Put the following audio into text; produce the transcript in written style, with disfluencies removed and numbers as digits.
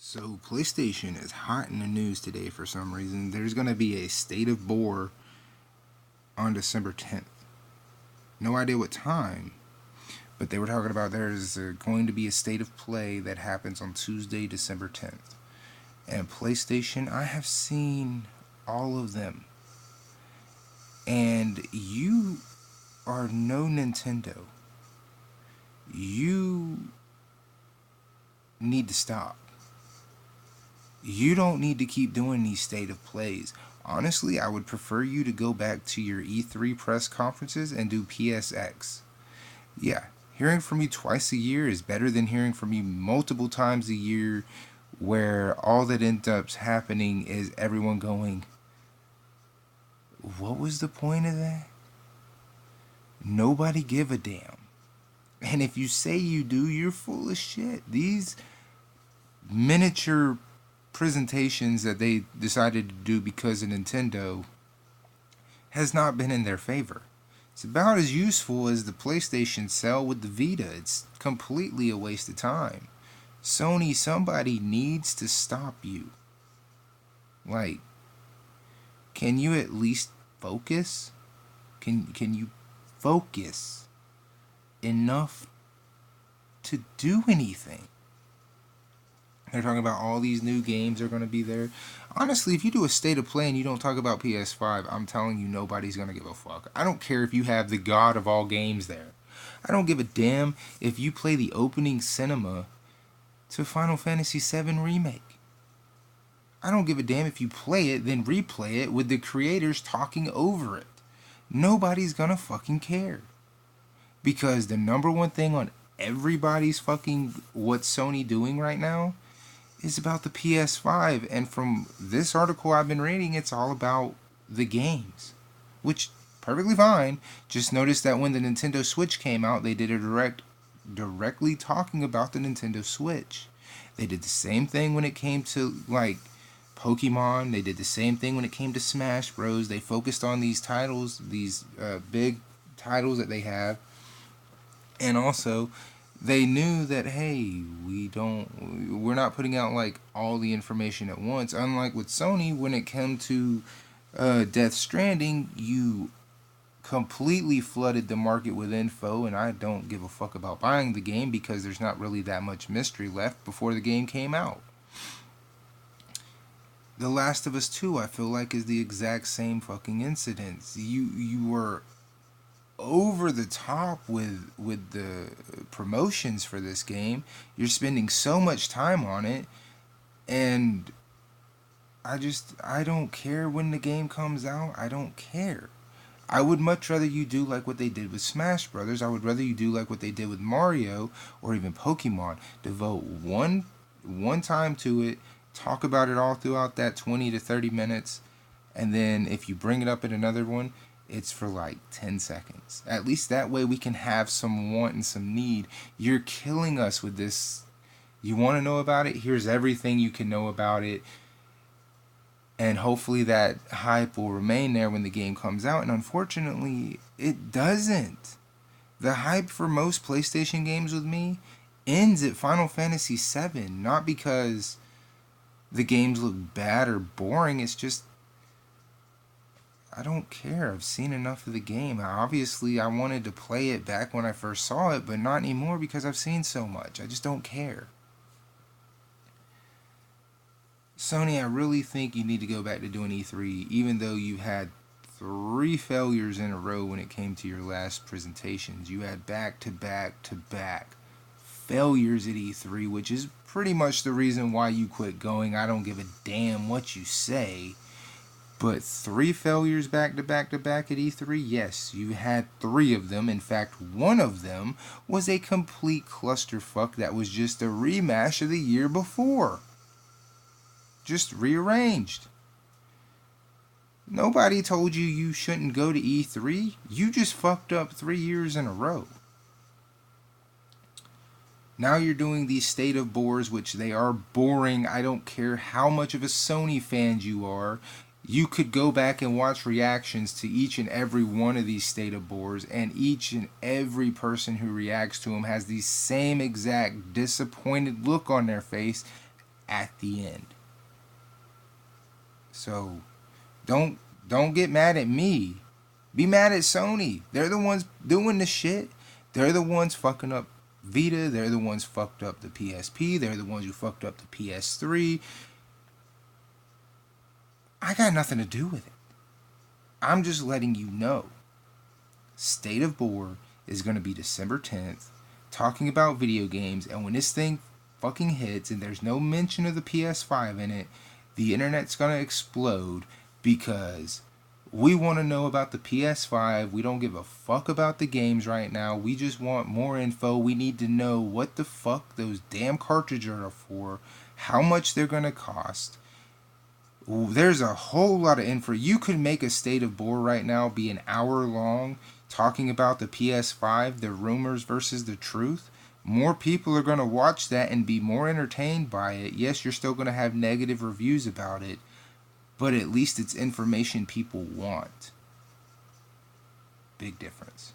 So PlayStation is hot in the news today for some reason. There's going to be a state of bore on December 10th. No idea what time, but they were talking about there's going to be a state of play that happens on Tuesday, December 10th. And PlayStation, I have seen all of them. And you are no Nintendo. You need to stop. You don't need to keep doing these state of plays. Honestly, I would prefer you to go back to your E3 press conferences and do PSX. Yeah, hearing from you twice a year is better than hearing from you multiple times a year where all that ends up happening is everyone going, what was the point of that? Nobody give a damn. And if you say you do, you're full of shit. These miniature presentations that they decided to do because of Nintendo has not been in their favor. It's about as useful as the PlayStation Cell with the Vita. It's completely a waste of time. Sony, somebody needs to stop you. Like, can you at least focus? Can you focus enough to do anything? They're talking about all these new games are going to be there. Honestly, if you do a state of play and you don't talk about PS5, I'm telling you, nobody's going to give a fuck. I don't care if you have the god of all games there. I don't give a damn if you play the opening cinema to Final Fantasy VII Remake. I don't give a damn if you play it, then replay it with the creators talking over it. Nobody's going to fucking care. Because the number one thing on everybody's fucking what's Sony doing right now is about the PS5, and from this article I've been reading, it's all about the games, which perfectly fine. Just notice that when the Nintendo Switch came out, they did a directly talking about the Nintendo Switch. They did the same thing when it came to like Pokemon. They did the same thing when it came to Smash Bros. They focused on these titles, these big titles that they have, and also they knew that, hey, we're not putting out like all the information at once. Unlike with Sony, when it came to Death Stranding, you completely flooded the market with info, and I don't give a fuck about buying the game because there's not really that much mystery left before the game came out. The Last of Us 2, I feel like, is the exact same fucking incidents. You were over the top with the promotions for this game. You're spending so much time on it, and I don't care when the game comes out. I don't care. I would much rather you do like what they did with Smash Brothers. I would rather you do like what they did with Mario or even Pokemon. Devote one time to it, talk about it all throughout that 20 to 30 minutes, and then if you bring it up in another one, it's for like 10 seconds. At least that way we can have some want and some need. You're killing us with this. You want to know about it? Here's everything you can know about it. And hopefully that hype will remain there when the game comes out. And unfortunately, it doesn't. The hype for most PlayStation games with me ends at Final Fantasy VII. Not because the games look bad or boring. It's just, I don't care. I've seen enough of the game. Obviously, I wanted to play it back when I first saw it, but not anymore because I've seen so much. I just don't care. Sony, I really think you need to go back to doing E3, even though you had 3 failures in a row when it came to your last presentations. You had back to back to back failures at E3, which is pretty much the reason why you quit going. I don't give a damn what you say. But 3 failures back to back to back at E3? Yes, you had 3 of them. In fact, one of them was a complete clusterfuck that was just a rematch of the year before. Just rearranged. Nobody told you shouldn't go to E3. You just fucked up 3 years in a row. Now you're doing these state of bores, which they are boring. I don't care how much of a Sony fan you are. You could go back and watch reactions to each and every one of these state of bores, and each and every person who reacts to them has the same exact disappointed look on their face at the end. So don't get mad at me. Be mad at Sony. They're the ones doing the shit. They're the ones fucking up Vita. They're the ones fucked up the PSP. They're the ones who fucked up the PS3. I got nothing to do with it. I'm just letting you know. State of Bore is going to be December 10th, talking about video games, and when this thing fucking hits and there's no mention of the PS5 in it, the internet's going to explode because we want to know about the PS5. We don't give a fuck about the games right now. We just want more info. We need to know what the fuck those damn cartridges are for, how much they're going to cost. There's a whole lot of info. You could make a State of Bore right now be an hour long talking about the PS5, the rumors versus the truth. More people are going to watch that and be more entertained by it. Yes, you're still going to have negative reviews about it, but at least it's information people want. Big difference.